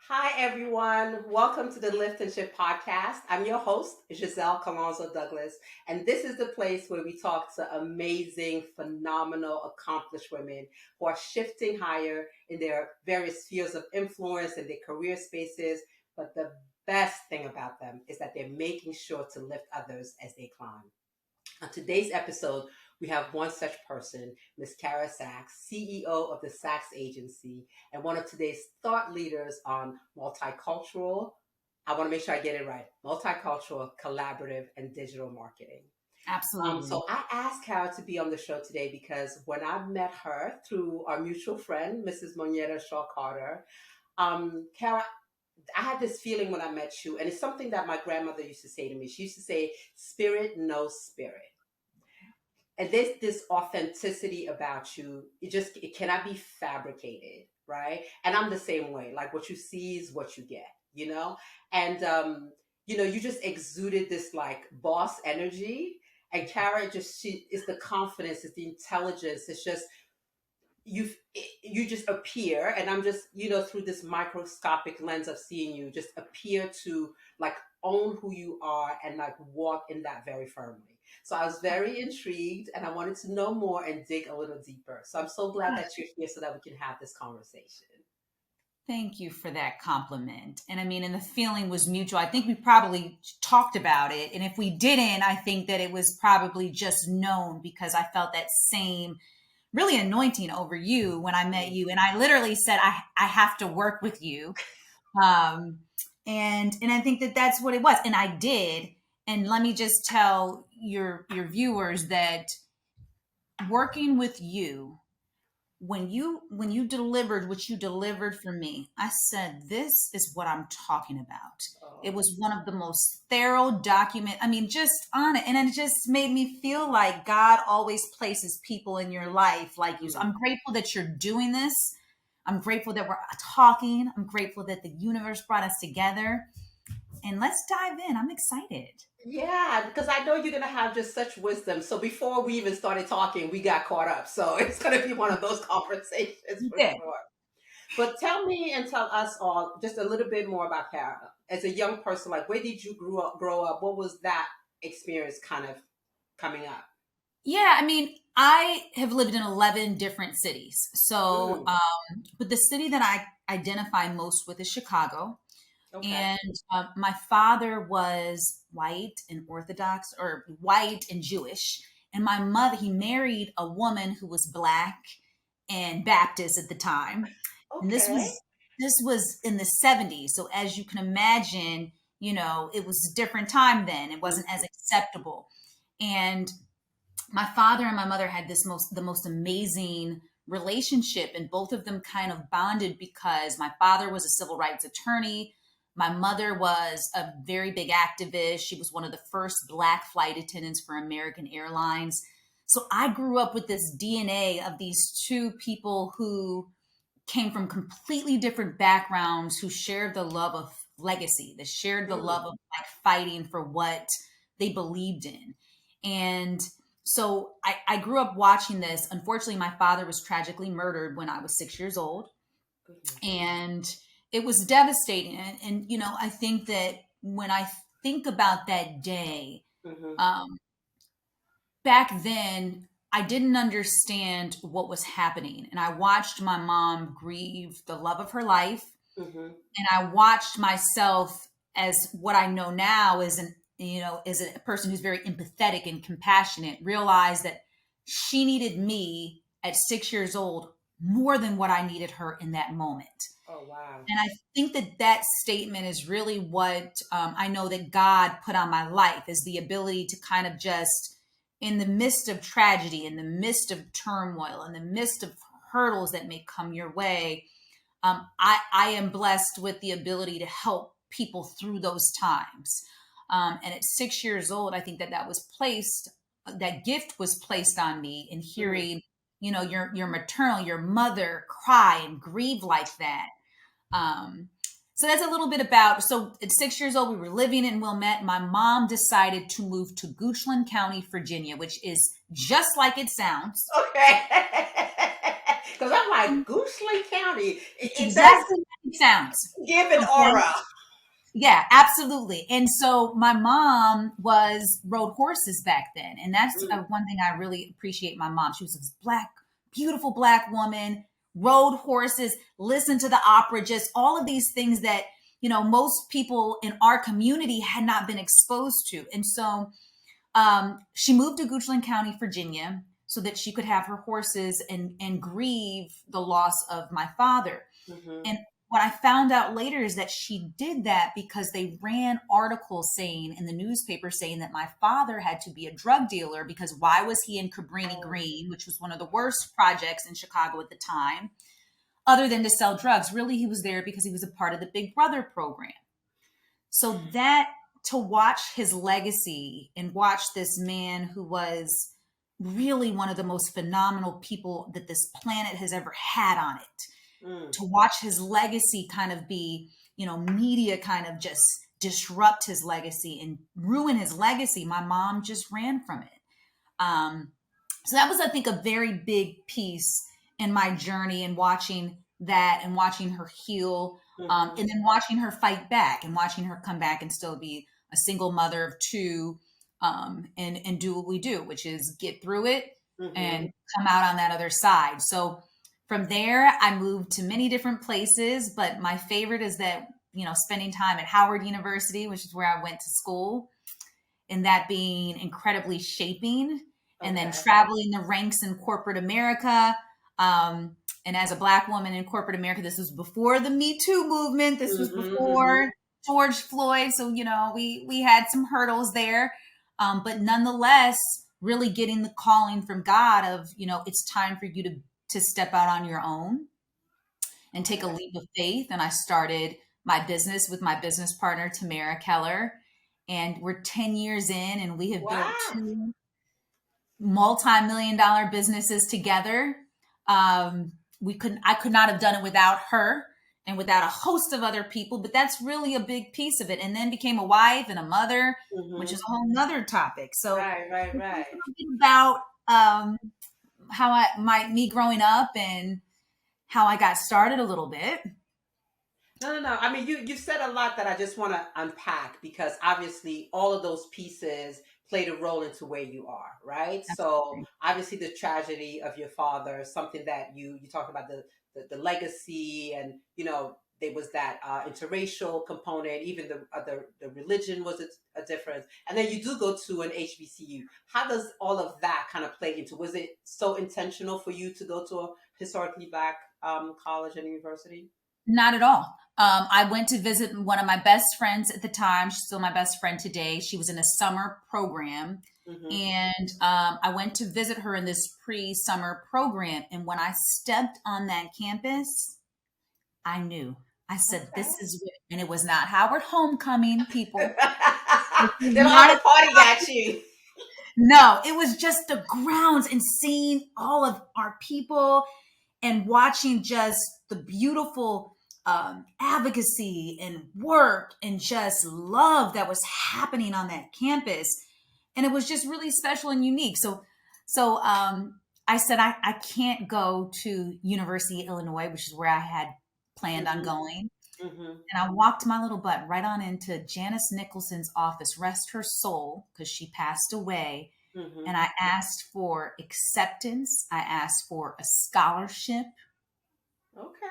Hi, everyone. Welcome to the Lift and Shift podcast. I'm your host, Giselle Calonzo Douglas, and this is the place where we talk to amazing, phenomenal, accomplished women who are shifting higher in their various spheres of influence and their career spaces. But the best thing about them is that they're making sure to lift others as they climb. On today's episode, we have one such person, Ms. Kara Sax, CEO of the Sax Agency, and one of today's thought leaders on multicultural, I want to make sure I get it right, multicultural, collaborative, and digital marketing. Absolutely. So I asked Kara to be on the show today because when I met her through our mutual friend, Mrs. Moneta Shaw Carter, Kara, I had this feeling when I met you, and it's something that my grandmother used to say to me. She used to say, spirit knows spirit. And there's this authenticity about you. It cannot be fabricated, right? And I'm the same way. Like what you see is what you get, you know? And you just exuded this like boss energy. And Kara she is the confidence, it's the intelligence, it's just you you just appear, and I'm just through this microscopic lens of seeing you just appear to like own who you are and like walk in that very firmly. So I was very intrigued and I wanted to know more and dig a little deeper. So I'm so glad that you're here so that we can have this conversation. Thank you for that compliment. And I mean, and the feeling was mutual. I think we probably talked about it. And if we didn't, I think that it was probably just known because I felt that same really anointing over you when I met you. And I literally said, I have to work with you. Um, and I think that that's what it was. And I did. And let me just tell your viewers that working with you when you delivered what you delivered for me, I said, this is what I'm talking about. It Oh, was one of the most thorough document. I mean, just on it. And it just made me feel like God always places people in your life like you. So mm. I'm grateful that you're doing this. I'm grateful that we're talking. I'm grateful that the universe brought us together. And let's dive in. I'm excited. Yeah, because I know you're gonna have just such wisdom. So before we even started talking, we got caught up. So it's gonna be one of those conversations You for did. sure. But tell me and tell us all just a little bit more about Kara. As a young person, like where did you grow up? What was that experience kind of coming up? Yeah, I mean, I have lived in 11 different cities. So, Mm, but the city that I identify most with is Chicago. okay. And my father was white and Orthodox, or white and Jewish. And my mother, he married a woman who was Black and Baptist at the time. And Okay. this was in the 70s. So as you can imagine, it was a different time then. It Mm, wasn't as acceptable. And my father and my mother had the most amazing relationship, and both of them kind of bonded because my father was a civil rights attorney. My mother was a very big activist. She was one of the first Black flight attendants for American Airlines. So I grew up with this DNA of these two people who came from completely different backgrounds, who shared the love of legacy, that shared the mm. love of like fighting for what they believed in. And so I grew up watching this. Unfortunately, my father was tragically murdered when I was 6 years old. Goodness. And it was devastating. I think that when I think about that day, Mm-hmm. um, back then, I didn't understand what was happening. And I watched my mom grieve the love of her life. Mm-hmm. And I watched myself as what I know now is is a person who's very empathetic and compassionate, realize that she needed me at 6 years old more than what I needed her in that moment. Oh wow. And I think that that statement is really what I know that God put on my life, is the ability to kind of just, in the midst of tragedy, in the midst of turmoil, in the midst of hurdles that may come your way, I am blessed with the ability to help people through those times. And at 6 years old, I think that that gift was placed on me in Mm-hmm. hearing, your maternal, your mother cry and grieve like that. Um, so that's a little bit about. So at 6 years old, we were living in Wilmette. My mom decided to move to Goochland County, Virginia, which is just like it sounds. Okay. Because I'm like Goochland County. It's It does. exactly. sounds. Give an Okay. aura. Yeah, absolutely. And so my mom rode horses back then. And that's Mm. one thing I really appreciate my mom. She was this beautiful black woman, rode horses, listened to the opera, just all of these things that, most people in our community had not been exposed to. And so she moved to Goochland County, Virginia, so that she could have her horses and grieve the loss of my father. Mm-hmm. And what I found out later is that she did that because they ran articles saying in the newspaper saying that my father had to be a drug dealer because why was he in Cabrini Oh. Green, which was one of the worst projects in Chicago at the time, other than to sell drugs. Really, he was there because he was a part of the Big Brother program. So that to watch his legacy and watch this man who was really one of the most phenomenal people that this planet has ever had on it, Mm. to watch his legacy kind of be, media kind of just disrupt his legacy and ruin his legacy. My mom just ran from it. So that was, I think, a very big piece in my journey and watching that and watching her heal, Mm-hmm. and then watching her fight back and watching her come back and still be a single mother of two, and do what we do, which is get through it Mm-hmm. and come out on that other side. So from there, I moved to many different places, but my favorite is that, spending time at Howard University, which is where I went to school, and that being incredibly shaping, and then Okay. traveling the ranks in corporate America. And as a Black woman in corporate America, this was before the Me Too movement. This was Mm-hmm. Mm-hmm. before George Floyd. So, we had some hurdles there. But nonetheless, really getting the calling from God of, it's time for you to step out on your own and take a Okay. leap of faith. And I started my business with my business partner, Tamara Keller. And we're 10 years in, and we have built Wow. two multi-million-dollar businesses together. I could not have done it without her and without a host of other people, but that's really a big piece of it. And then became a wife and a mother, which Mm-hmm. is a whole nother topic. So Right, right, it's a right. little bit about how me growing up and how I got started a little bit. No, no, no. I mean, you've said a lot that I just want to unpack because obviously all of those pieces played a role into where you are, right? So Absolutely. obviously the tragedy of your father, something that you talked about the legacy, and there was that interracial component. Even the religion was a difference, and then you do go to an HBCU. How does all of that kind of play into? Was it so intentional for you to go to a historically black college and university? Not at all. I went to visit one of my best friends at the time. She's still my best friend today. She was in a summer program. Mm-hmm. And I went to visit her in this pre-summer program. And when I stepped on that campus, I knew. I said, Okay. this is it. And it was not Howard Homecoming, people. This is They don't have not to party at you. no, it was just the grounds and seeing all of our people and watching just the beautiful advocacy and work and just love that was happening on that campus. And it was just really special and unique. So I said, I can't go to University of Illinois, which is where I had planned on Mm-hmm. going. Mm-hmm. And I walked my little butt right on into Janice Nicholson's office, rest her soul, because she passed away. Mm-hmm. And I asked for acceptance. I asked for a scholarship. Okay.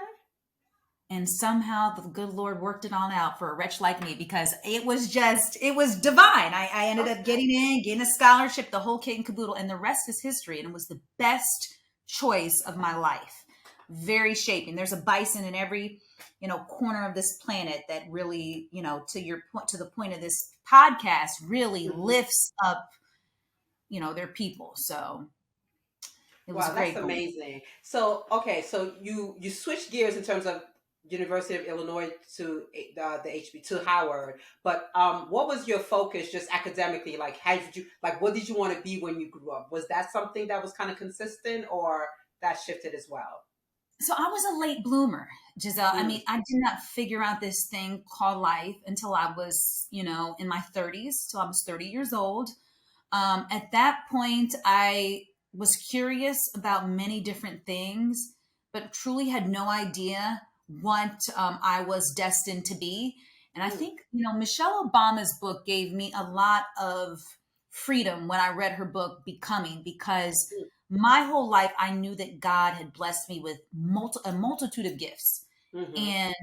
And somehow the good Lord worked it all out for a wretch like me because it was divine. I ended up Okay. getting a scholarship, the whole kit and caboodle, and the rest is history. And it was the best choice of my life. Very shaping. There's a bison in every, corner of this planet that really, to your point, to the point of this podcast, really Mm-hmm. lifts up, their people. So it was Wow, that's great going. amazing. So, okay, so you switch gears in terms of University of Illinois to the HB to Howard, but what was your focus just academically? Like, how did you like? What did you want to be when you grew up? Was that something that was kind of consistent, or that shifted as well? So I was a late bloomer, Giselle. I Mm. mean, I did not figure out this thing called life until I was, in my 30s, till I was 30 years old. At that point, I was curious about many different things, but truly had no idea what I was destined to be. And I Mm, think, Michelle Obama's book gave me a lot of freedom when I read her book, Becoming, because mm, my whole life I knew that God had blessed me with a multitude of gifts. mm-hmm, And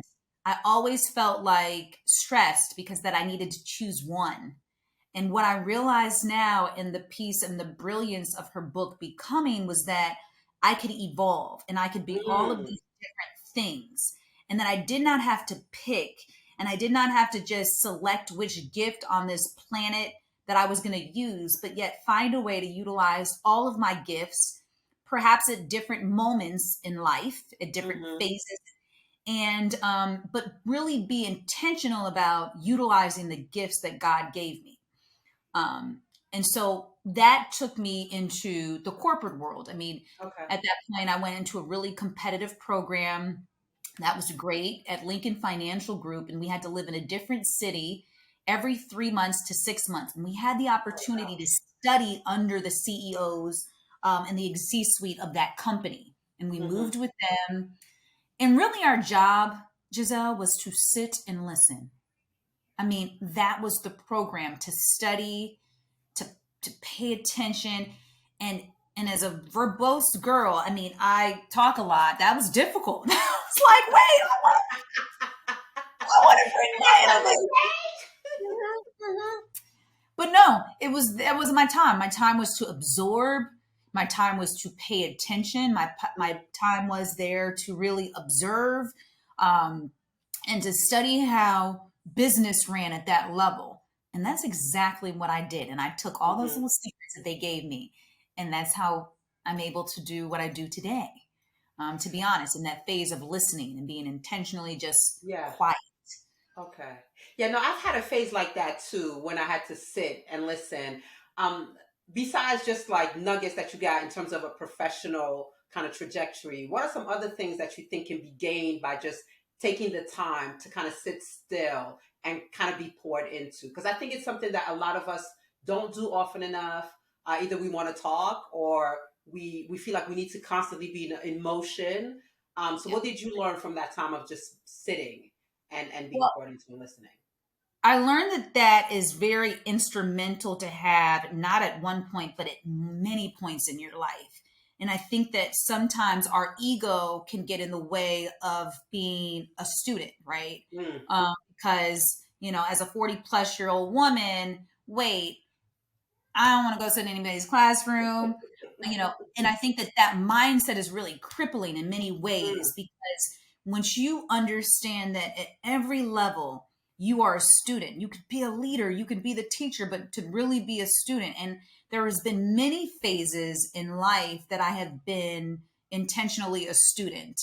I always felt like stressed because that I needed to choose one. And what I realized now in the piece and the brilliance of her book, Becoming, was that I could evolve and I could be all of mm, these different things. And that I did not have to pick and I did not have to just select which gift on this planet that I was going to use, but yet find a way to utilize all of my gifts, perhaps at different moments in life, at different mm-hmm, phases, and but really be intentional about utilizing the gifts that God gave me. Um, and so that took me into the corporate world. I mean, okay. at that point, I went into a really competitive program that was great at Lincoln Financial Group, and we had to live in a different city every 3 months to 6 months. And we had the Oh, opportunity wow. to study under the CEOs and the C suite of that company. And we Mm-hmm, moved with them. And really, our job, Giselle, was to sit and listen. I mean, that was the program, to study, to to pay attention, and as a verbose girl, I mean, I talk a lot. That was difficult. I was like, wait, I want to bring my that's energy. okay. But no, that was my time. My time was to absorb. My time was to pay attention. My time was there to really observe, um, and to study how business ran at that level. And that's exactly what I did. And I took all those Mm-hmm. little secrets that they gave me, and that's how I'm able to do what I do today. To be honest, in that phase of listening and being intentionally just Yeah. quiet. Okay. Yeah, no, I've had a phase like that too when I had to sit and listen. Um, Besides just like nuggets that you got in terms of a professional kind of trajectory, what are some other things that you think can be gained by just taking the time to kind of sit still and kind of be poured into? Because I think it's something that a lot of us don't do often enough. Either we want to talk or we feel like we need to constantly be in motion. So Yeah. what did you learn from that time of just sitting and being Well, poured into and listening? I learned that that is very instrumental to have, not at one point, but at many points in your life. And I think that sometimes our ego can get in the way of being a student, right? Mm, Because, as a 40-plus-year-old woman, wait, I don't want to go sit in anybody's classroom, and I think that that mindset is really crippling in many ways, mm, because once you understand that at every level, you are a student, you could be a leader, you could be the teacher, but to really be a student. And there has been many phases in life that I have been intentionally a student.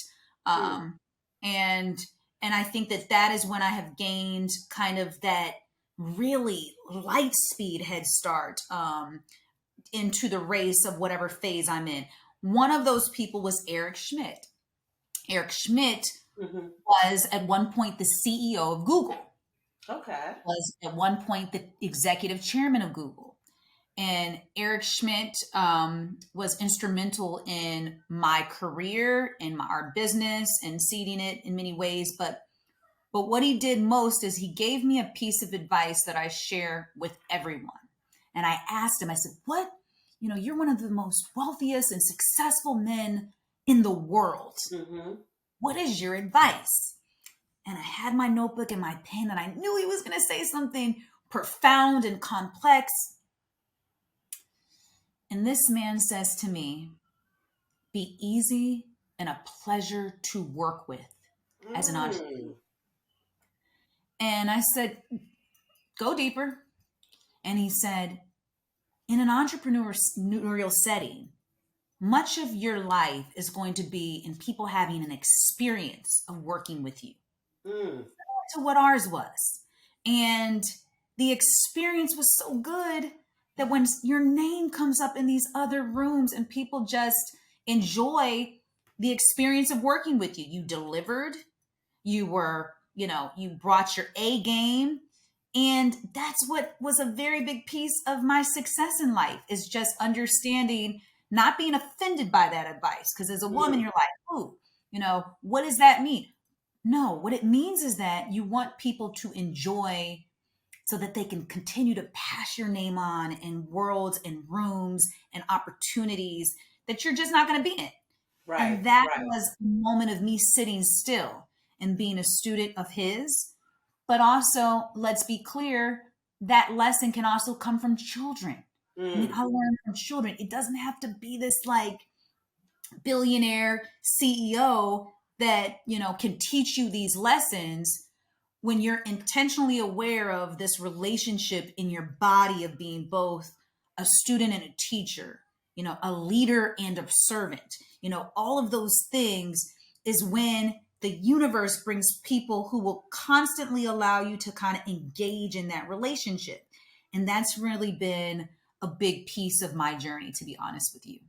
mm, Um, and, and I think that that is when I have gained kind of that really light speed head start into the race of whatever phase I'm in. One of those people was Eric Schmidt. Eric Schmidt hmm. was at one point the CEO of Google, Okay. was at one point the executive chairman of Google. And Eric Schmidt was instrumental in my career, in our business, and seeding it in many ways. But what he did most is he gave me a piece of advice that I share with everyone. And I asked him, I said, what? You're one of the most wealthiest and successful men in the world. Hmm. What is your advice? And I had my notebook and my pen, and I knew he was going to say something profound and complex. And this man says to me, be easy and a pleasure to work with as an entrepreneur. Mm, And I said, go deeper. And he said, in an entrepreneurial setting, much of your life is going to be in people having an experience of working with you, mm, to what ours was. And the experience was so good that when your name comes up in these other rooms and people just enjoy the experience of working with you, you delivered, you brought your A game. And that's what was a very big piece of my success in life, is just understanding, not being offended by that advice. Because as a woman, mm, you're like, ooh, what does that mean? No, what it means is that you want people to enjoy so that they can continue to pass your name on in worlds and rooms and opportunities that you're just not going to be in. Right, And that right, was a moment of me sitting still and being a student of his. But also, let's be clear, that lesson can also come from children. I mean, mm, I learned from children. It doesn't have to be this like billionaire CEO that, can teach you these lessons when you're intentionally aware of this relationship in your body of being both a student and a teacher, a leader and a servant, all of those things is when the universe brings people who will constantly allow you to kind of engage in that relationship. And that's really been a big piece of my journey, to be honest with you.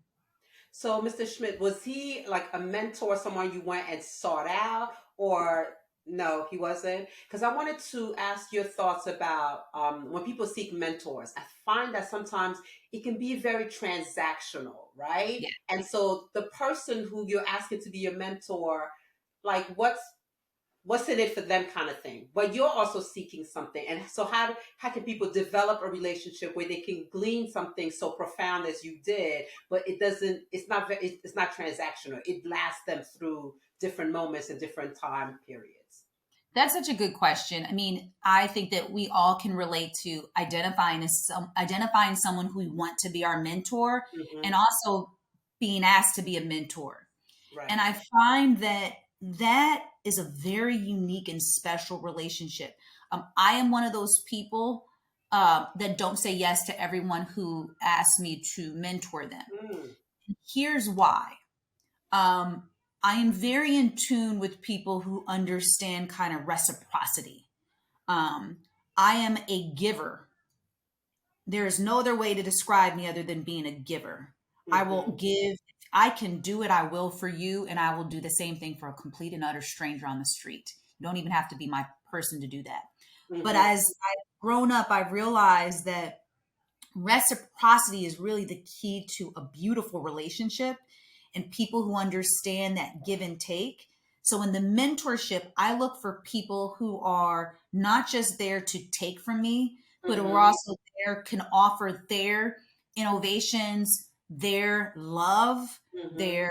So, Mr. Schmidt, was he like a mentor, someone you went and sought out, or no, he wasn't? Because I wanted to ask your thoughts about when people seek mentors. I find that sometimes it can be very transactional, right? Yeah. And so the person who you're asking to be your mentor, like, what's in it for them kind of thing, but you're also seeking something. And so how can people develop a relationship where they can glean something so profound as you did, but it's not transactional, it lasts them through different moments and different time periods. That's such a good question. I mean, I think that we all can relate to identifying someone who we want to be our mentor, and Hmm. also being asked to be a mentor. And Right. I find that that is a very unique and special relationship. I am one of those people that don't say yes to everyone who asks me to mentor them. Mm. Here's why. Um, I am very in tune with people who understand kind of reciprocity. Um, I am a giver. There is no other way to describe me other than being a giver. I will Hmm. give. I can do it. I will for you, and I will do the same thing for a complete and utter stranger on the street. You don't even have to be my person to do that. But Hmm. as I've grown up, I've realized that reciprocity is really the key to a beautiful relationship and people who understand that give and take. So in the mentorship, I look for people who are not just there to take from me, but who are Hmm. also there, can offer their innovations, their love, Hmm. their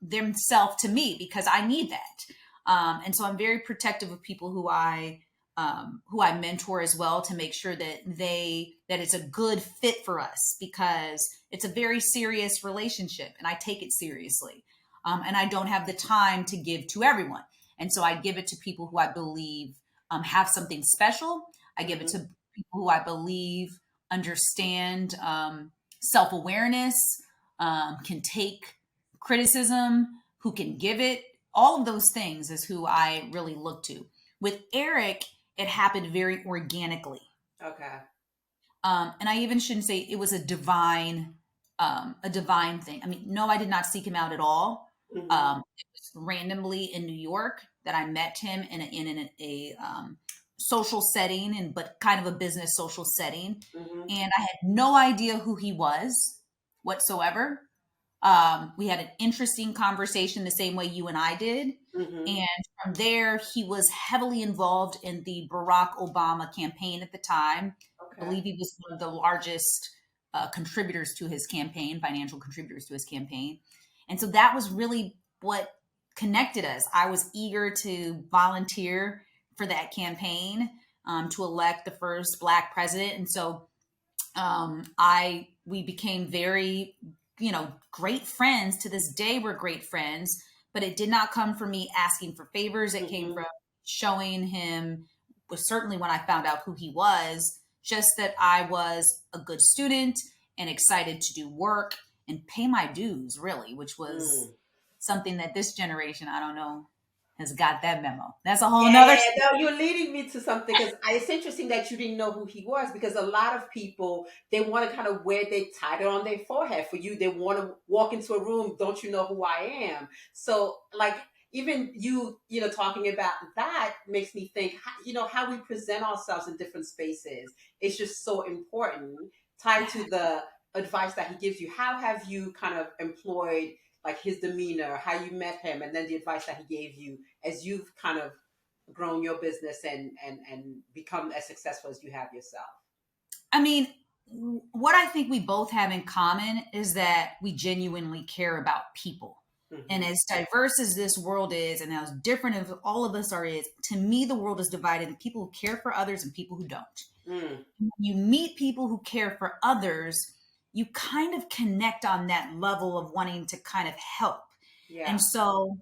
themselves to me because I need that. And so I'm very protective of people who I mentor as well to make sure that it's a good fit for us because it's a very serious relationship and I take it seriously. And I don't have the time to give to everyone. And so I give it to people who I believe have something special. I give it Hmm. to people who I believe understand self awareness, can take criticism, who can give it. All of those things is who I really look to. With Eric, it happened very organically. Okay. And I even shouldn't say it was a divine thing. I mean, no, I did not seek him out at all. Hmm. It was randomly in New York that I met him in a social setting, and but kind of a business social setting, Hmm. and I had no idea who he was whatsoever. We had an interesting conversation the same way you and I did. Hmm. And from there, he was heavily involved in the Barack Obama campaign at the time. I Okay. believe he was one of the largest contributors to his campaign, financial contributors to his campaign. And so that was really what connected us. I was eager to volunteer for that campaign to elect the first Black president. And so I we became very, great friends. To this day we're great friends, but it did not come from me asking for favors. It came Hmm. from showing him, was certainly when I found out who he was, just that I was a good student and excited to do work and pay my dues, really, which was Mm. something that this generation, I don't know, has got that memo. That's a whole Yeah, yeah, nother. yeah. No, you're leading me to something because it's interesting that you didn't know who he was because a lot of people they want to kind of wear their title on their forehead. For you, they want to walk into a room. Don't you know who I am? So, like, even you talking about that makes me think. How we present ourselves in different spaces is just so important. Tied to the advice that he gives you. How have you kind of employed like his demeanor, how you met him, and then the advice that he gave you as you've kind of grown your business and become as successful as you have yourself? I mean, what I think we both have in common is that we genuinely care about people. And Mm-hmm. as diverse as this world is, and as different as all of us are, is to me, the world is divided into people who care for others and people who don't. Mm. When you meet people who care for others, you kind of connect on that level of wanting to kind of help. Yeah. And so,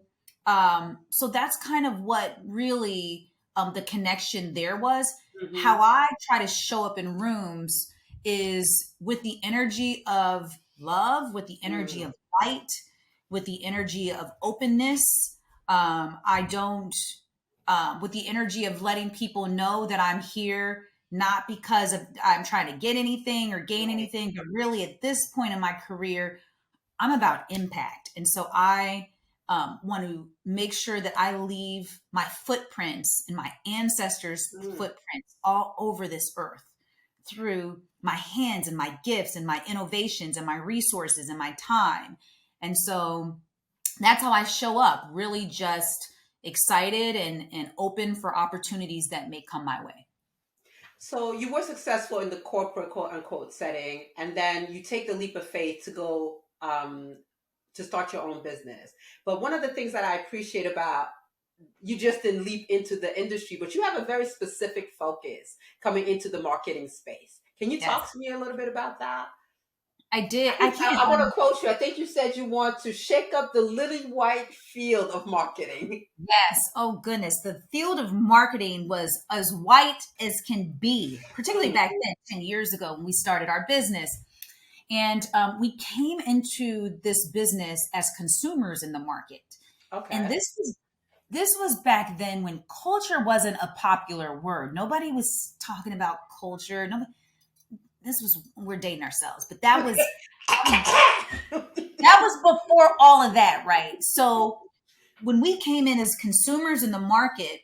so that's kind of what really the connection there was. Mm-hmm. How I try to show up in rooms is with the energy of love, with the energy Mm. of light, with the energy of openness. I don't, with the energy of letting people know that I'm here not because of I'm trying to get anything or gain Right. anything, but really at this point in my career, I'm about impact. And so I want to make sure that I leave my footprints and my ancestors' Mm. footprints all over this earth through my hands and my gifts and my innovations and my resources and my time. And so that's how I show up, really just excited and open for opportunities that may come my way. So you were successful in the corporate quote unquote setting, and then you take the leap of faith to go to start your own business. But one of the things that I appreciate about you just didn't leap into the industry, but you have a very specific focus coming into the marketing space. Can you Yes, talk to me a little bit about that? I did. I, I think, can't. I want to quote you. I think you said you want to shake up the lily white field of marketing. Yes. Oh goodness. The field of marketing was as white as can be, particularly back then, 10 years ago when we started our business. And we came into this business as consumers in the market. And Okay. this was back then when culture wasn't a popular word. Nobody was talking about culture. Nobody, this was we're dating ourselves, but that was before all of that, right? So when we came in as consumers in the market,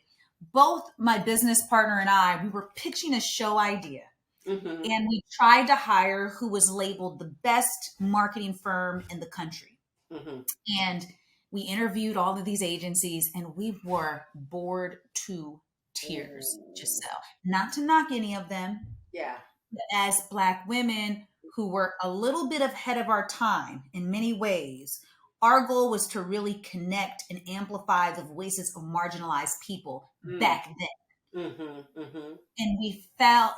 both my business partner and I, we were pitching a show idea. Mm-hmm. And we tried to hire who was labeled the best marketing firm in the country. Mm-hmm. And we interviewed all of these agencies and we were bored to tears, Mm. Giselle. Not to knock any of them, Yeah. but as Black women who were a little bit ahead of our time in many ways, our goal was to really connect and amplify the voices of marginalized people Mm. back then. Mm-hmm. Mm-hmm.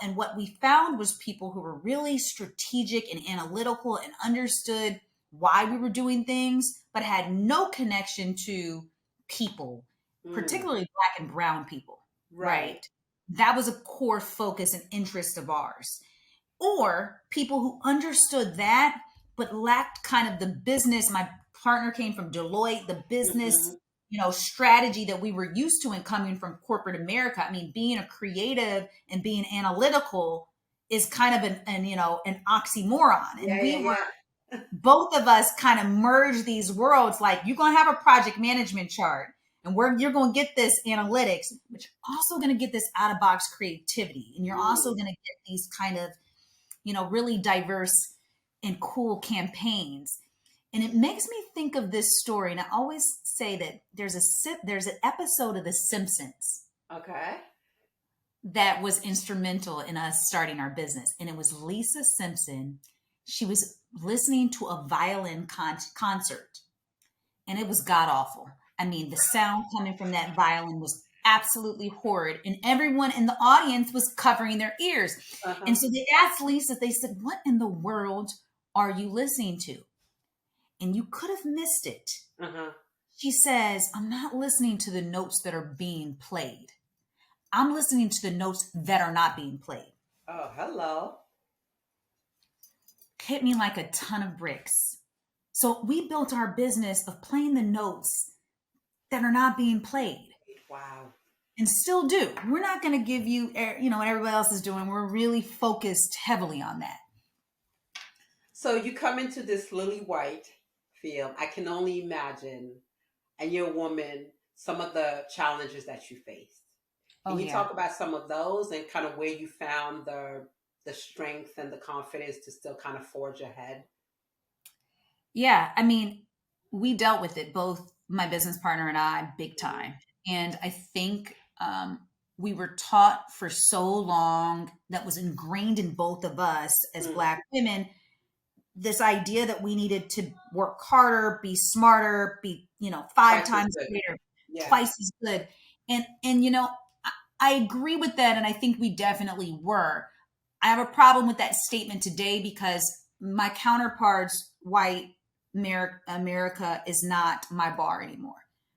And what we found was people who were really strategic and analytical and understood why we were doing things, but had no connection to people, Mm. particularly Black and brown people, Right. right? That was a core focus and interest of ours. Or people who understood that, but lacked kind of the business. My partner came from Deloitte, the business, Mm-hmm. strategy that we were used to in coming from corporate America. I mean, being a creative and being analytical is kind of an oxymoron. And Yeah, yeah, we were yeah. both of us kind of merge these worlds. Like you're going to have a project management chart, and you're going to get this analytics, but you're also going to get this out of box creativity, and you're also Mm. going to get these kind of really diverse and cool campaigns. And it makes me think of this story. And I always say that there's an episode of The Simpsons Okay. that was instrumental in us starting our business. And it was Lisa Simpson. She was listening to a violin concert, and it was god awful. I mean, the sound coming from that violin was absolutely horrid, and everyone in the audience was covering their ears. And Uh-huh. so they asked Lisa, they said, "What in the world are you listening to?" And you could have missed it. Uh-huh. She says, "I'm not listening to the notes that are being played. I'm listening to the notes that are not being played." Oh, hello. Hit me like a ton of bricks. So we built our business of playing the notes that are not being played. Wow. And still do. We're not going to give you, what everybody else is doing. We're really focused heavily on that. So you come into this lily white field. I can only imagine, and you're a woman, some of the challenges that you faced. Oh, Can you yeah. talk about some of those and kind of where you found the strength and the confidence to still kind of forge ahead? Yeah. I mean, we dealt with it, both my business partner and I, big Mm-hmm. time. And I think we were taught for so long, that was ingrained in both of us as Mm. Black women, this idea that we needed to work harder, be smarter, be, five Twice as times good. greater, Yeah. twice as good. And I agree with that. And I think we definitely were. I have a problem with that statement today because my counterparts, white America, is not my bar anymore.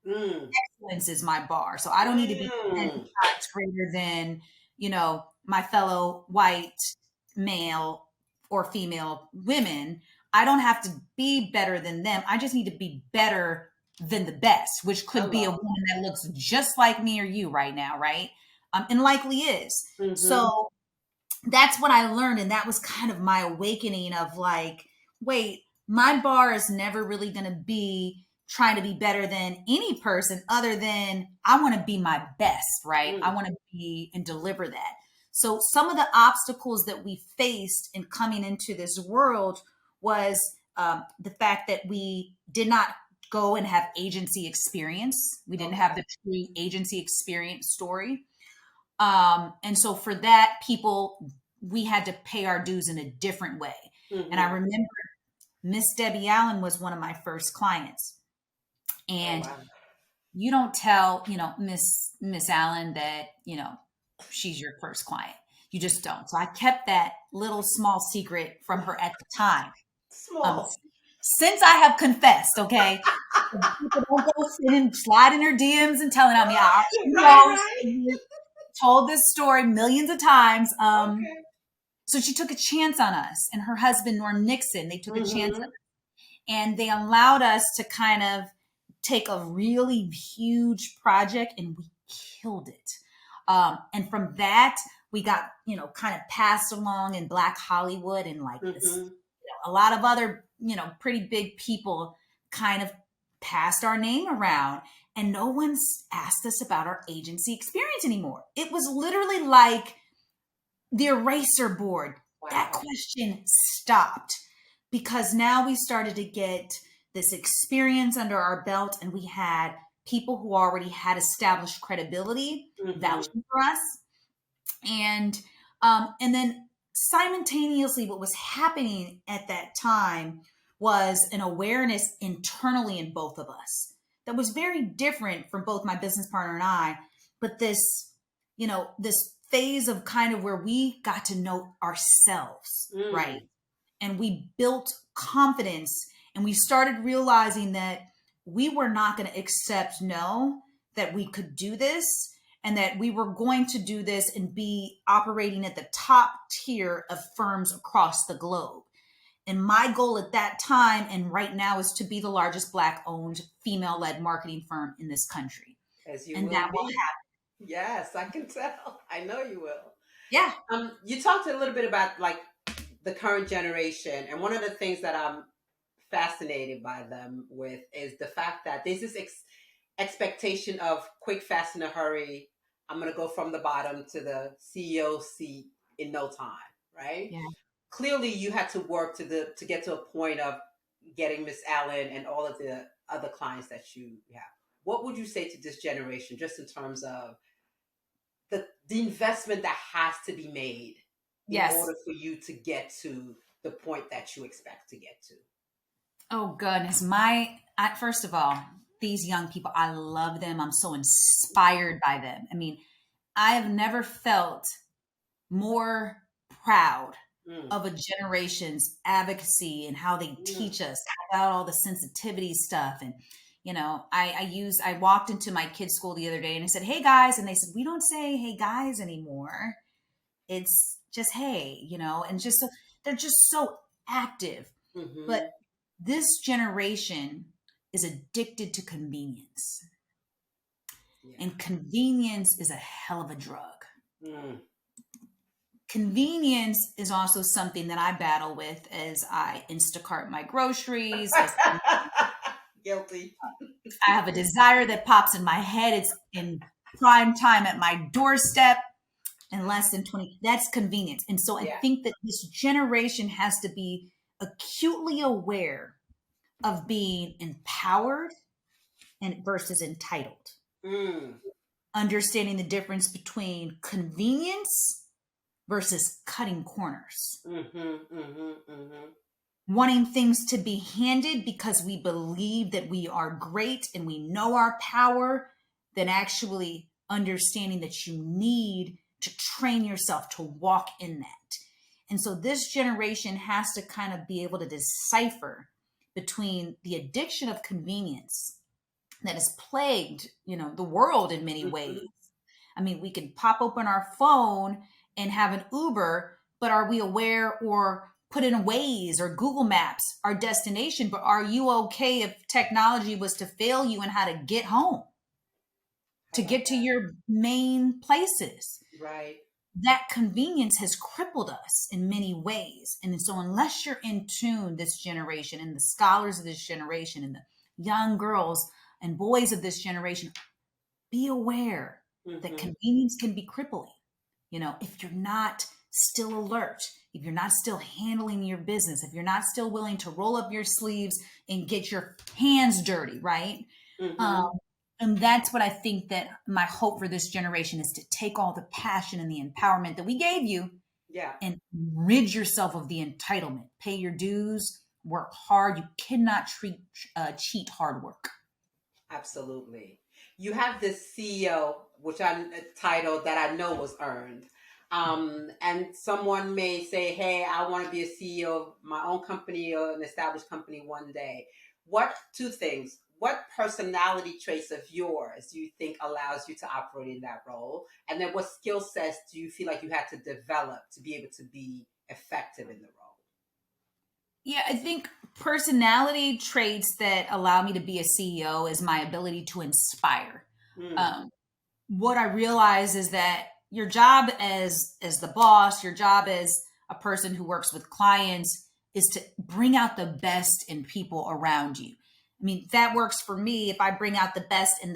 Mm. Excellence is my bar. So I don't need to be 10 Mm. times greater than, my fellow white male or female women. I don't have to be better than them. I just need to be better than the best, which could be a Hello. woman that looks just like me or you right now, right? And likely is. Mm-hmm. So that's what I learned. And that was kind of my awakening of like, wait, my bar is never really going to be trying to be better than any person other than I want to be my best, right? I Mm. want to be and deliver that. So some of the obstacles that we faced in coming into this world was the fact that we did not go and have agency experience. We didn't Okay. have the true agency experience story. And so for that, we had to pay our dues in a different way. And I Mm-hmm. remember Miss Debbie Allen was one of my first clients. Oh And wow. you don't tell, Miss Allen that, she's your first client. You just don't. So I kept that little small secret from her at the time. Um, Small. since I have confessed, okay, people don't go sit and slide in her DMs and telling on me. She Right, knows, right. told this story millions of times. Okay. So she took a chance on us, and her husband, Norm Nixon, they took a chance on Mm-hmm. us, and they allowed us to kind of take a really huge project, and we killed it. And from that, we got, kind of passed along in Black Hollywood, and like this, Mm-hmm. a lot of other, pretty big people kind of passed our name around, and no one's asked us about our agency experience anymore. It was literally like the eraser board. That Wow. question stopped because now we started to get this experience under our belt, and we had people who already had established credibility Mm-hmm. vouching for us. And then simultaneously, what was happening at that time was an awareness internally in both of us that was very different from both my business partner and I. But this phase of kind of where we got to know ourselves, right? Mm. And we built confidence, and we started realizing that we were not going to accept no, that we could do this, and that we were going to do this and be operating at the top tier of firms across the globe. And my goal at that time and right now is to be the largest Black owned female led marketing firm in this country. As you And will that will be. happen. Yes, I can tell. I know you will. Yeah. You talked a little bit about like the current generation, and one of the things that I'm fascinated by them with is the fact that there's this expectation of quick, fast, in a hurry. I'm going to go from the bottom to the CEO seat in no time, right? Yeah. Clearly, you had to work to get to a point of getting Miss Allen and all of the other clients that you have. What would you say to this generation, just in terms of the investment that has to be made in Yes. order for you to get to the point that you expect to get to? Oh goodness, first of all, these young people, I love them. I'm so inspired by them. I mean, I have never felt more proud Mm, of a generation's advocacy and how they mm. teach us about all the sensitivity stuff. And I walked into my kids' school the other day and I said, "Hey guys," and they said, "We don't say hey guys anymore. It's just hey," and just so they're just so active. But Hmm. this generation is addicted to convenience, Yeah. and convenience is a hell of a drug. Mm. Convenience is also something that I battle with as I Instacart my groceries. As Guilty. I have a desire that pops in my head. It's in prime time at my doorstep in less than 20. That's convenience. And so I Yeah. think that this generation has to be acutely aware of being empowered and versus entitled. Mm. Understanding the difference between convenience versus cutting corners. Mm-hmm, mm-hmm, mm-hmm. Wanting things to be handed because we believe that we are great and we know our power, than actually understanding that you need to train yourself to walk in that. And so this generation has to kind of be able to decipher between the addiction of convenience that has plagued, the world in many Mm-hmm. ways. I mean, we can pop open our phone and have an Uber, but are we aware or put in a Waze or Google Maps our destination? But are you okay if technology was to fail you and how to get home, How to about get to that? your main places? Right. That convenience has crippled us in many ways. And so unless you're in tune, this generation and the scholars of this generation and the young girls and boys of this generation, be aware that Mm-hmm. convenience can be crippling. If you're not still alert, if you're not still handling your business, if you're not still willing to roll up your sleeves and get your hands dirty, right? Um, Mm-hmm. and that's what I think that my hope for this generation is to take all the passion and the empowerment that we gave you Yeah. and rid yourself of the entitlement. Pay your dues, work hard. You cannot cheat hard work. Absolutely. You have this CEO, which I titled that I know was earned. And someone may say, "Hey, I want to be a CEO of my own company or an established company one day." What two things? What personality traits of yours do you think allows you to operate in that role? And then what skill sets do you feel like you had to develop to be able to be effective in the role? Yeah, I think personality traits that allow me to be a CEO is my ability to inspire. Mm, Um, what I realize is that your job as the boss, your job as a person who works with clients is to bring out the best in people around you. I mean, that works for me. If I bring out the best in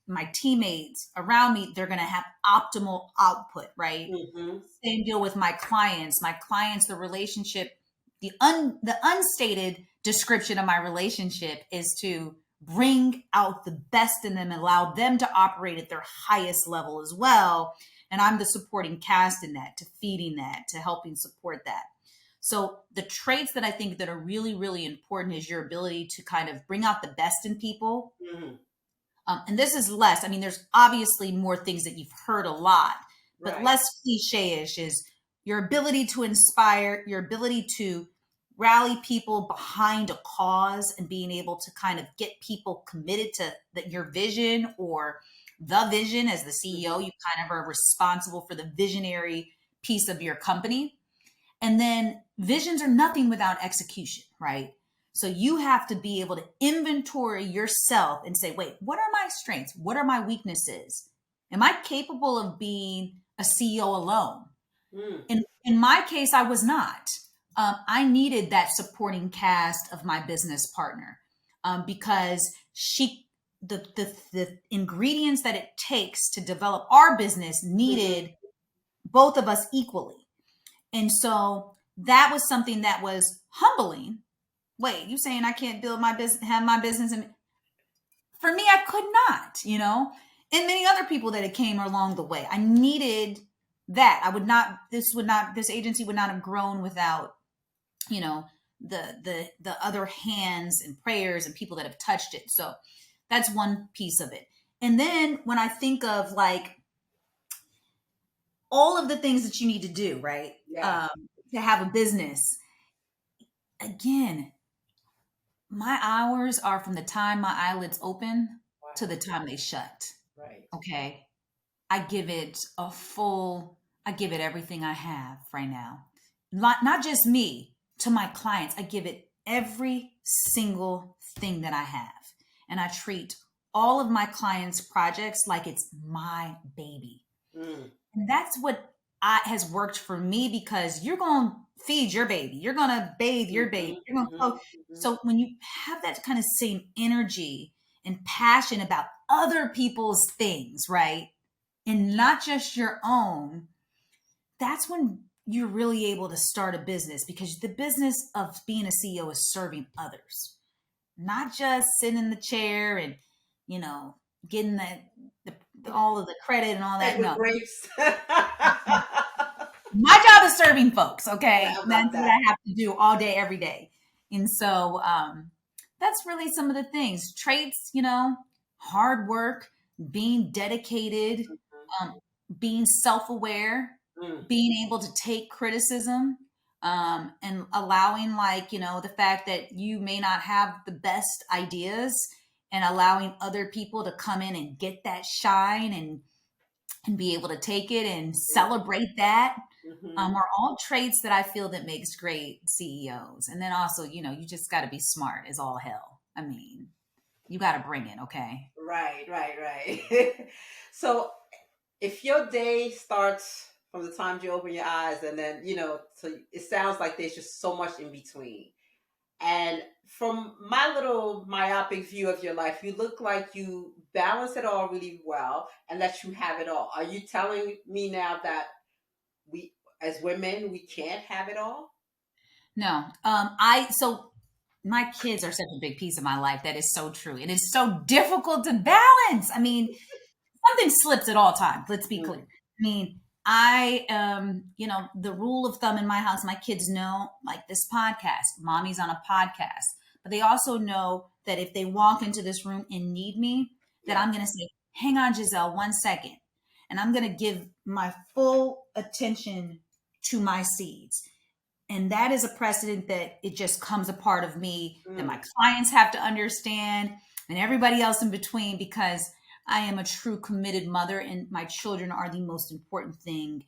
my teammates around me, they're going to have optimal output, right? mm-hmm, Same deal with my clients. My clients, the relationship, the unstated description of my relationship is to bring out the best in them and allow them to operate at their highest level as well. And I'm the supporting cast in that, to feeding that, to helping support that. So the traits that I think that are really, really important is your ability to kind of bring out the best in people. mm-hmm. And this is less, I mean, there's obviously more things that you've heard a lot, but Right. less cliche-ish is your ability to inspire, your ability to rally people behind a cause and being able to kind of get people committed to your vision or the vision. As the CEO, Mm-hmm. you kind of are responsible for the visionary piece of your company. And then visions are nothing without execution, right? So you have to be able to inventory yourself and say, wait, what are my strengths? What are my weaknesses? Am I capable of being a CEO alone? Mm, In my case, I was not. I needed that supporting cast of my business partner, because the ingredients that it takes to develop our business mm-hmm. needed both of us equally. And so that was something that was humbling. Wait, you saying I can't build my business, have my business? And for me, I could not, and many other people that had came along the way. I needed that. This agency would not have grown without, you know, the other hands and prayers and people that have touched it. So that's one piece of it. And then when I think of like all of the things that you need to do, right? Yeah. Um, to have a business, again, my hours are from the time my eyelids open to Wow. the time they shut. Right. Okay. I give it everything I have right now. Not just me, to my clients. I give it every single thing that I have. And I treat all of my clients' projects like it's my baby. Mm, And that's what has worked for me, because you're going to feed your baby. You're going to bathe your baby. mm-hmm, You're going to mm-hmm, clothe. So when you have that kind of same energy and passion about other people's things, right? And not just your own, that's when you're really able to start a business, because the business of being a CEO is serving others. not just sitting in the chair and, you know, getting all of the credit and all that. And the No, grapes. I my job is serving folks. Okay. love That's what that. I have to do all day, every day. And so, that's really some of the things, traits, hard work, being dedicated, um, being self-aware, Mm, being able to take criticism, and allowing, like, the fact that you may not have the best ideas, and allowing other people to come in and get that shine, and be able to take it and mm, celebrate that, mm-hmm. are all traits that I feel that makes great CEOs. And then also, you just got to be smart as all hell. I mean, you got to bring it. Okay. Right, right, right. So if your day starts from the time you open your eyes and then, so it sounds like there's just so much in between. And from my little myopic view of your life, you look like you balance it all really well and that you have it all. Are you telling me now that we, as women, we can't have it all? No, so my kids are such a big piece of my life. That is so true. It is so difficult to balance. I mean, something slips at all times. Let's be clear. Mm, I mean, I, the rule of thumb in my house, my kids know, like, this podcast, mommy's on a podcast, but they also know that if they walk into this room and need me, that yeah. I'm going to say, hang on, Giselle, 1 second. And I'm going to give my full attention to my seeds. And that is a precedent that it just comes a part of me, that my Mm, clients have to understand, and everybody else in between, because I am a true committed mother, and my children are the most important thing,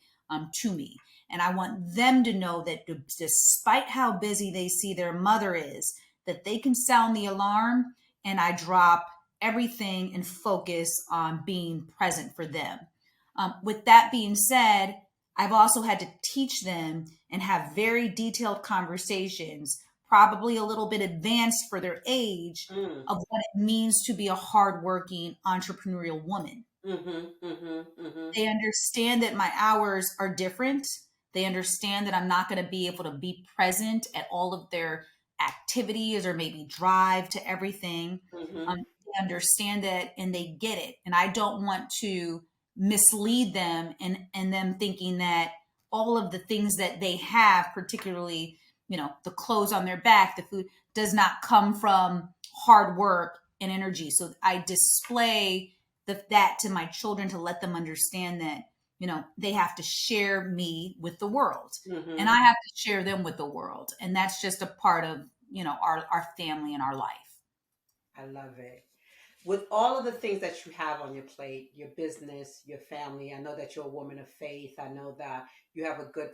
to me. And I want them to know that despite how busy they see their mother is, that they can sound the alarm, and I drop everything and focus on being present for them. With that being said, I've also had to teach them and have very detailed conversations, probably a little bit advanced for their age, mm, of what it means to be a hardworking entrepreneurial woman. mm-hmm, mm-hmm, mm-hmm, They understand that my hours are different. They understand that I'm not going to be able to be present at all of their activities, or maybe drive to everything. mm-hmm, They understand that, and they get it. And I don't want to mislead them, and them thinking that all of the things that they have, particularly, the clothes on their back, the food, does not come from hard work and energy. So I display that to my children, to let them understand that, they have to share me with the world, and mm-hmm. I have to share them with the world. And that's just a part of, our family and our life. I love it. With all of the things that you have on your plate, your business, your family, I know that you're a woman of faith. I know that you have a good,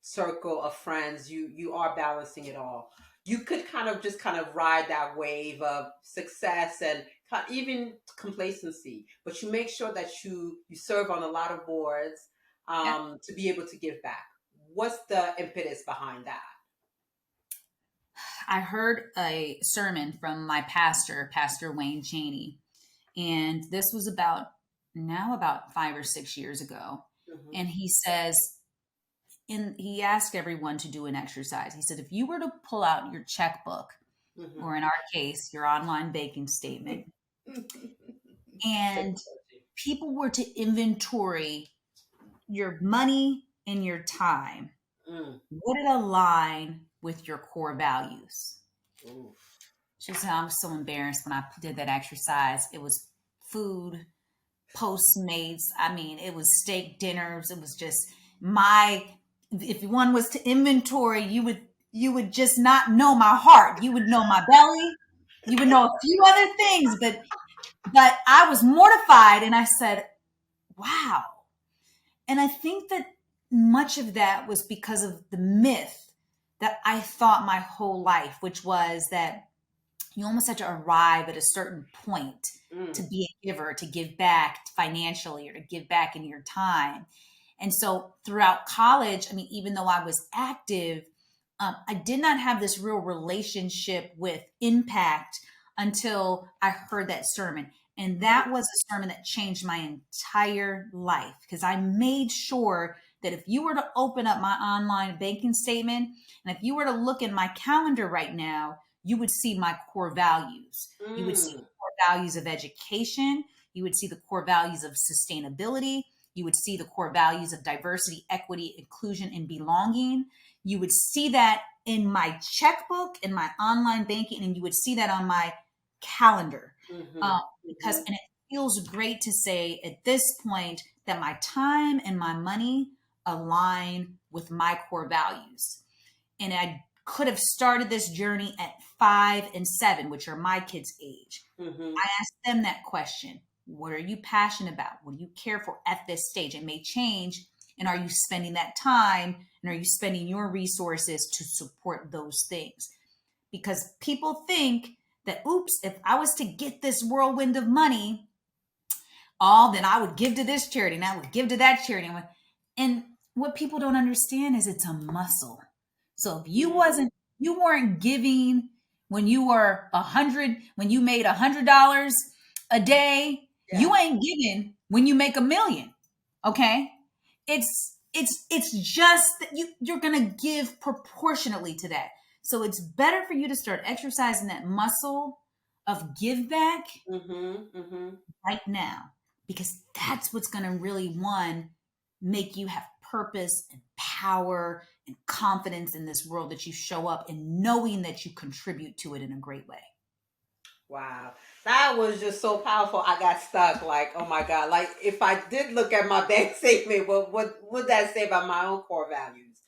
circle of friends. You are balancing it all. You could kind of ride that wave of success and even complacency, but you make sure that you serve on a lot of boards, Yeah. to be able to give back. What's the impetus behind that? I heard a sermon from my pastor, Pastor Wayne Cheney, and this was about 5 or 6 years ago. Hmm. And he says, he asked everyone to do an exercise. He said, if you were to pull out your checkbook, Hmm. or in our case, your online banking statement, and people were to inventory your money and your time, Mm. would it align with your core values? Oof. She said, I was so embarrassed when I did that exercise. It was food, Postmates. I mean, it was steak dinners. It was just if one was to inventory, you would just not know my heart. You would know my belly. You would know a few other things, but I was mortified, and I said, wow. And I think that much of that was because of the myth that I thought my whole life, which was that you almost had to arrive at a certain point to Mm. be a giver, to give back financially, or to give back in your time. And so throughout college, I mean, even though I was active, I did not have this real relationship with impact until I heard that sermon. And that was a sermon that changed my entire life, because I made sure that if you were to open up my online banking statement, and if you were to look in my calendar right now, you would see my core values. You would see the Mm. core values of education. You would see the core values of sustainability. You would see the core values of diversity, equity, inclusion, and belonging. You would see that in my checkbook, in my online banking, and you would see that on my calendar. Mm-hmm. Because, Mm-hmm. and it feels great to say at this point that my time and my money align with my core values. And I could have started this journey at 5 and 7, which are my kids' age. Mm-hmm. I asked them that question. What are you passionate about? What do you care for at this stage? It may change. And are you spending that time? And are you spending your resources to support those things? Because people think that, oops, if I was to get this whirlwind of money, then I would give to this charity and I would give to that charity. And what people don't understand is it's a muscle. So if you weren't giving when you were when you made $100 a day, Yeah. you ain't giving when you make 1 million. Okay. It's just that you're going to give proportionately to that. So it's better for you to start exercising that muscle of give back Mm-hmm. Mm-hmm. right now, because that's what's going to really, one, make you have purpose and power and confidence in this world, that you show up and knowing that you contribute to it in a great way. Wow. That was just so powerful. I got stuck. Like, oh my God. Like, if I did look at my bank statement, what would that say about my own core values?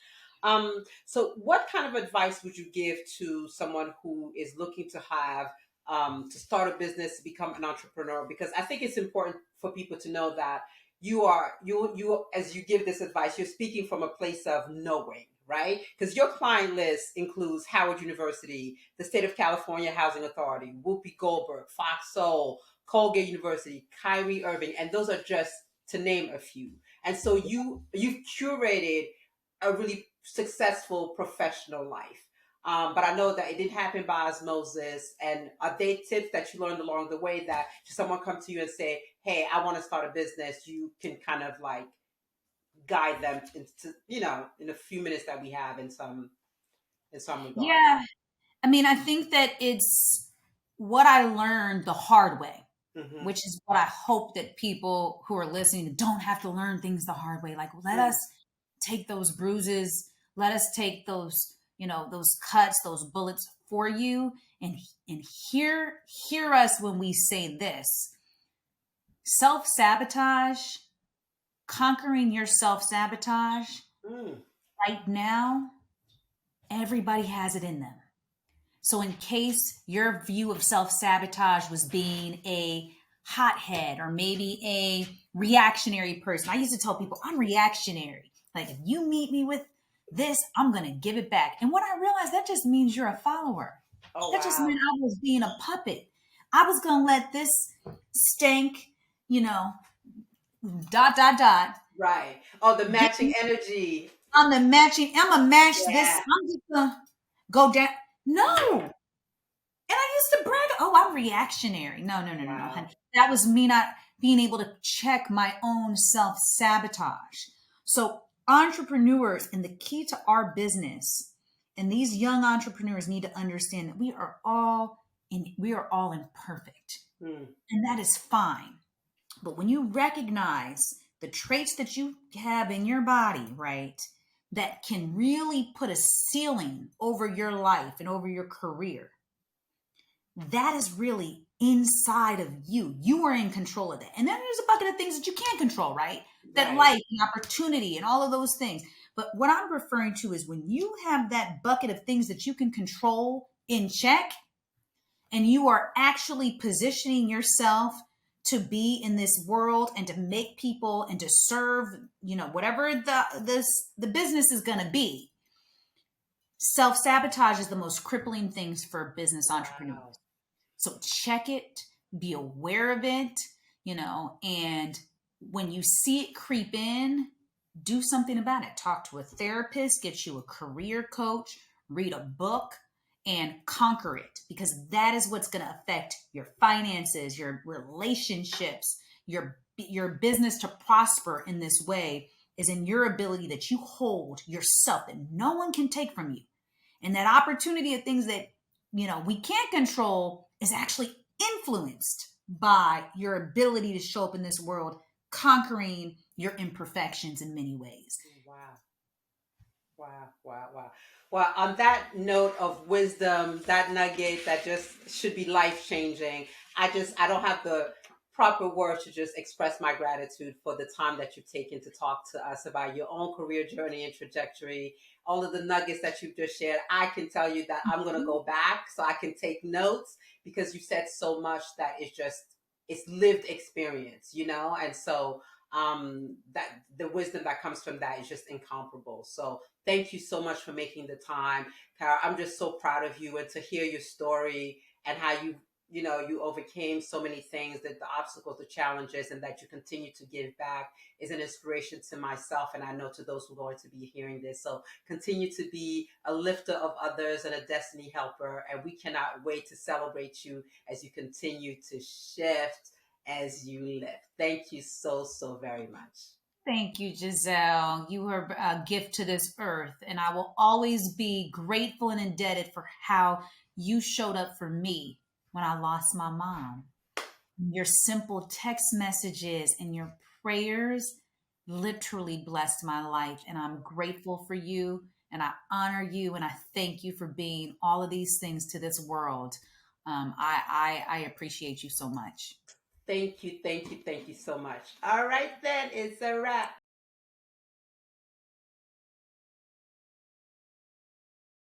So what kind of advice would you give to someone who is looking to have to start a business, to become an entrepreneur? Because I think it's important for people to know that you as you give this advice, you're speaking from a place of knowing, right? Because your client list includes Howard University, the State of California Housing Authority, Whoopi Goldberg, Fox Soul, Colgate University, Kyrie Irving, and those are just to name a few. And so you've curated a really successful professional life. But I know that it didn't happen by osmosis. And are there tips that you learned along the way that should someone come to you and say, "Hey, I want to start a business," you can kind of like guide them into, in a few minutes that we have in some regard. Yeah. I mean, I think that it's what I learned the hard way, Mm-hmm. which is what I hope that people who are listening don't have to learn things the hard way. Like, let Mm. us take those bruises, let us take those, those cuts, those bullets for you, and hear us when we say this. Self-sabotage, conquering your self-sabotage Mm. right now, everybody has it in them. So in case your view of self-sabotage was being a hothead or maybe a reactionary person, I used to tell people I'm reactionary. Like, if you meet me with this, I'm going to give it back. And what I realized, that just means you're a follower. Oh That just wow. meant I was being a puppet. I was going to let this stank, you know, dot, dot, dot. Right. Oh, the Get matching energy. I'm going to match this. Yeah. I'm just going to go down. No. And I used to brag, oh, I'm reactionary. No, no, no, no, no, honey. Wow. That was me not being able to check my own self sabotage. So, entrepreneurs, and the key to our business, and these young entrepreneurs need to understand that we are all imperfect, Mm. and that is fine. But when you recognize the traits that you have in your body, right, that can really put a ceiling over your life and over your career, that is really inside of you. You are in control of that. And then there's a bucket of things that you can't control, right? That Right. life and opportunity and all of those things. But what I'm referring to is when you have that bucket of things that you can control in check, and you are actually positioning yourself to be in this world and to make people and to serve, whatever the business is going to be. Self-sabotage is the most crippling things for business Wow. entrepreneurs. So check it, be aware of it, and when you see it creep in, do something about it. Talk to a therapist, get you a career coach, read a book, and conquer it, because that is what's going to affect your finances, your relationships, your business to prosper in this way is in your ability that you hold yourself, that no one can take from you. And that opportunity of things that we can't control is actually influenced by your ability to show up in this world, conquering your imperfections in many ways. Wow. Wow, wow, wow. Well, on that note of wisdom, that nugget that just should be life changing, I don't have the proper words to just express my gratitude for the time that you've taken to talk to us about your own career journey and trajectory, all of the nuggets that you've just shared. I can tell you that I'm going to go back so I can take notes because you said so much that is just, it's lived experience, and so that the wisdom that comes from that is just incomparable. So thank you so much for making the time, Kara. I'm just so proud of you and to hear your story and how you overcame so many things, that the obstacles, the challenges, and that you continue to give back is an inspiration to myself, and I know to those who are going to be hearing this. So continue to be a lifter of others and a destiny helper, and we cannot wait to celebrate you as you continue to shift as you live. Thank you so, so very much. Thank you, Giselle. You were a gift to this earth, and I will always be grateful and indebted for how you showed up for me when I lost my mom. Your simple text messages and your prayers literally blessed my life, and I'm grateful for you, and I honor you, and I thank you for being all of these things to this world. I appreciate you so much. Thank you, thank you, thank you so much. All right, then, it's a wrap.